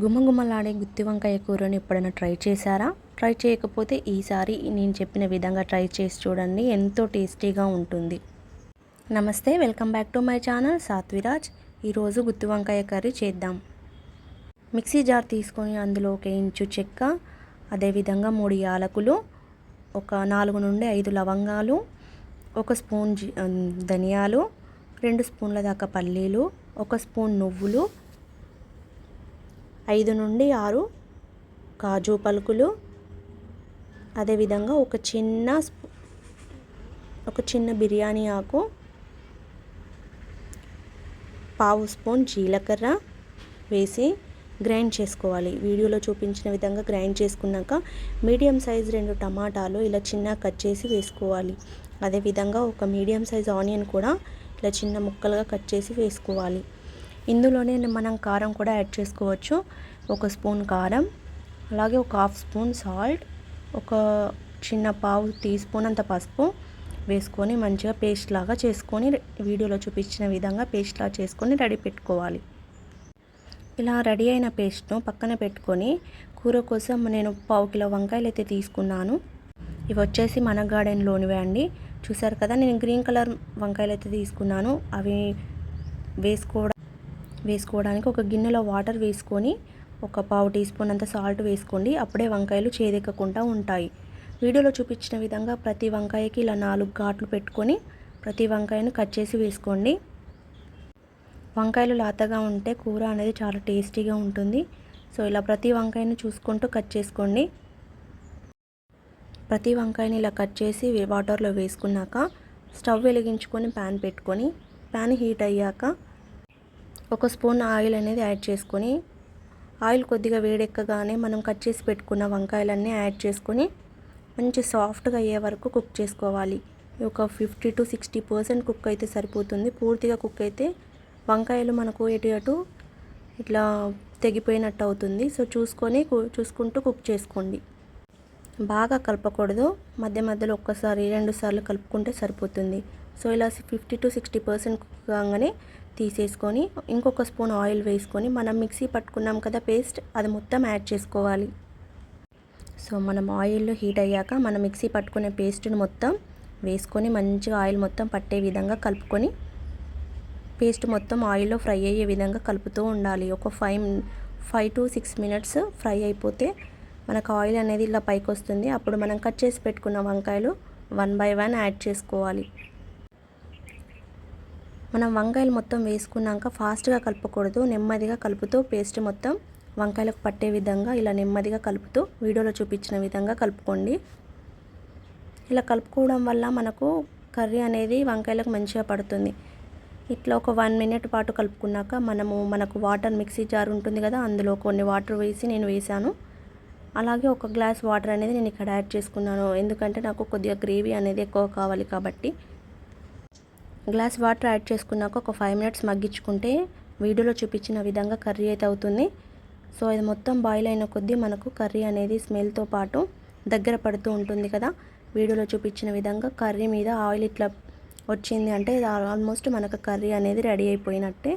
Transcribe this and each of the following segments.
గుమగుమలాడే గుత్తి వంకాయ కూరని ఎప్పుడైనా ట్రై చేశారా? ట్రై చేయకపోతే ఈసారి నేను చెప్పిన విధంగా ట్రై చేసి చూడండి, ఎంతో టేస్టీగా ఉంటుంది. నమస్తే, welcome back to my channel Sathviraj. ఈరోజు గుత్తి వంకాయ కర్రీ చేద్దాం. మిక్సీ జార్ తీసుకొని అందులో 1 ఇంచు చెక్క, అదేవిధంగా 3 యాలకులు, ఒక 4 నుండి 5 లవంగాలు, 1 స్పూన్ ధనియాలు, 2 స్పూన్ల దాకా పల్లీలు, 1 స్పూన్ నువ్వులు, 5 నుండి 6 కాజు పలుకులు, అదేవిధంగా ఒక చిన్న బిర్యానీ ఆకు, పావు స్పూన్ జీలకర్ర వేసి గ్రైండ్ చేసుకోవాలి. వీడియోలో చూపించిన విధంగా గ్రైండ్ చేసుకున్నాక మీడియం సైజ్ 2 టమాటాలు ఇలా చిన్న కట్ చేసి వేసుకోవాలి. అదేవిధంగా ఒక మీడియం సైజ్ ఆనియన్ కూడా ఇలా చిన్న ముక్కలుగా కట్ చేసి వేసుకోవాలి. ఇందులోనే మనం కారం కూడా యాడ్ చేసుకోవచ్చు. 1 స్పూన్ కారం, అలాగే ఒక 1/2 స్పూన్ సాల్ట్, ఒక చిన్న పావు టీ స్పూన్ అంత పసుపు వేసుకొని మంచిగా పేస్ట్ లాగా చేసుకొని వీడియోలో చూపించిన విధంగా పేస్ట్ లాగా చేసుకొని రెడీ పెట్టుకోవాలి. ఇలా రెడీ అయిన పేస్ట్ను పక్కన పెట్టుకొని కూర కోసం నేను 1/2 కిలో వంకాయలు అయితే తీసుకున్నాను. ఇవి వచ్చేసి మన గార్డెన్లోనివే అండి. చూసారు కదా, నేను గ్రీన్ కలర్ వంకాయలు అయితే తీసుకున్నాను. అవి వేసుకోవడానికి ఒక గిన్నెలో వాటర్ వేసుకొని ఒక పావు టీ స్పూన్ అంత సాల్ట్ వేసుకోండి. అప్పుడే వంకాయలు చేదెక్కకుండా ఉంటాయి. వీడియోలో చూపించిన విధంగా ప్రతి వంకాయకి ఇలా 4 ఘాట్లు పెట్టుకొని ప్రతి వంకాయను కట్ చేసి వేసుకోండి. వంకాయలు లాతగా ఉంటే కూర అనేది చాలా టేస్టీగా ఉంటుంది. సో ఇలా ప్రతి వంకాయను చూసుకుంటూ కట్ చేసుకోండి. ప్రతి వంకాయని ఇలా కట్ చేసి వాటర్లో వేసుకున్నాక స్టవ్ వెలిగించుకొని ప్యాన్ పెట్టుకొని ప్యాన్ హీట్ అయ్యాక 1 స్పూన్ ఆయిల్ అనేది యాడ్ చేసుకొని ఆయిల్ కొద్దిగా వేడెక్కగానే మనం కట్ చేసి పెట్టుకున్న వంకాయలన్నీ యాడ్ చేసుకొని మంచి సాఫ్ట్గా అయ్యే వరకు కుక్ చేసుకోవాలి. ఒక 50 to 60% కుక్ అయితే సరిపోతుంది. పూర్తిగా కుక్ అయితే వంకాయలు మనకు ఎటు ఇట్లా తెగిపోయినట్టు అవుతుంది. సో చూసుకుంటూ కుక్ చేసుకోండి. బాగా కలపకూడదు, మధ్య మధ్యలో 1-2 సార్లు కలుపుకుంటే సరిపోతుంది. సో ఇలా 50 to 60% కుక్ కాగానే తీసేసుకొని ఇంకొక స్పూన్ ఆయిల్ వేసుకొని మనం మిక్సీ పట్టుకున్నాం కదా పేస్ట్, అది మొత్తం యాడ్ చేసుకోవాలి. సో మనం ఆయిల్లో హీట్ అయ్యాక మనం మిక్సీ పట్టుకునే పేస్ట్ని మొత్తం వేసుకొని మంచిగా ఆయిల్ మొత్తం పట్టే విధంగా కలుపుకొని పేస్ట్ మొత్తం ఆయిల్లో ఫ్రై అయ్యే విధంగా కలుపుతూ ఉండాలి. ఒక 5 to 6 మినిట్స్ ఫ్రై అయిపోతే మనకు ఆయిల్ అనేది ఇలా పైకి వస్తుంది. అప్పుడు మనం కట్ చేసి పెట్టుకున్న వంకాయలు 1 by 1 యాడ్ చేసుకోవాలి. మనం వంకాయలు మొత్తం వేసుకున్నాక ఫాస్ట్గా కలపకూడదు, నెమ్మదిగా కలుపుతూ పేస్ట్ మొత్తం వంకాయలకు పట్టే విధంగా ఇలా నెమ్మదిగా కలుపుతూ వీడియోలో చూపించిన విధంగా కలుపుకోండి. ఇలా కలుపుకోవడం వల్ల మనకు కర్రీ అనేది వంకాయలకు మంచిగా పడుతుంది. ఇట్లా ఒక 1 మినిట్ పాటు కలుపుకున్నాక మనకు వాటర్ మిక్సీ జార్ ఉంటుంది కదా, అందులో కొన్ని వాటర్ వేసి నేను వేసాను. అలాగే 1 గ్లాస్ వాటర్ అనేది నేను ఇక్కడ యాడ్ చేసుకున్నాను. ఎందుకంటే నాకు కొద్దిగా గ్రేవీ అనేది ఎక్కువ కావాలి కాబట్టి. గ్లాస్ వాటర్ యాడ్ చేసుకున్నాక ఒక 5 మినిట్స్ మగ్గించుకుంటే వీడియోలో చూపించిన విధంగా కర్రీ అయితే అవుతుంది. సో ఇది మొత్తం బాయిల్ అయిన కొద్దీ మనకు కర్రీ అనేది స్మెల్తో పాటు దగ్గర పడుతూ ఉంటుంది కదా. వీడియోలో చూపించిన విధంగా కర్రీ మీద ఆయిల్ ఇట్లా వచ్చింది అంటే ఆల్మోస్ట్ మనకు కర్రీ అనేది రెడీ అయిపోయినట్టే.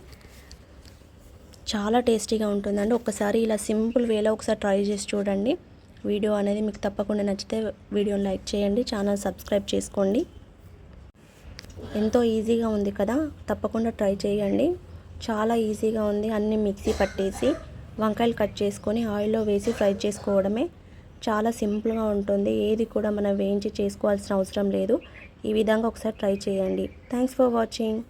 చాలా టేస్టీగా ఉంటుందండి. ఒకసారి ఇలా సింపుల్ వేలో ఒకసారి ట్రై చేసి చూడండి. వీడియో అనేది మీకు తప్పకుండా నచ్చితే వీడియోని లైక్ చేయండి, ఛానల్ సబ్స్క్రైబ్ చేసుకోండి. ఎంతో ఈజీగా ఉంది కదా, తప్పకుండా ట్రై చేయండి. చాలా ఈజీగా ఉంది. అన్నీ మిక్సీ పట్టేసి వంకాయలు కట్ చేసుకొని ఆయిల్లో వేసి ఫ్రై చేసుకోవడమే. చాలా సింపుల్గా ఉంటుంది. ఏది కూడా మనం వేయించి చేసుకోవాల్సిన అవసరం లేదు. ఈ విధంగా ఒకసారి ట్రై చేయండి. Thanks for watching.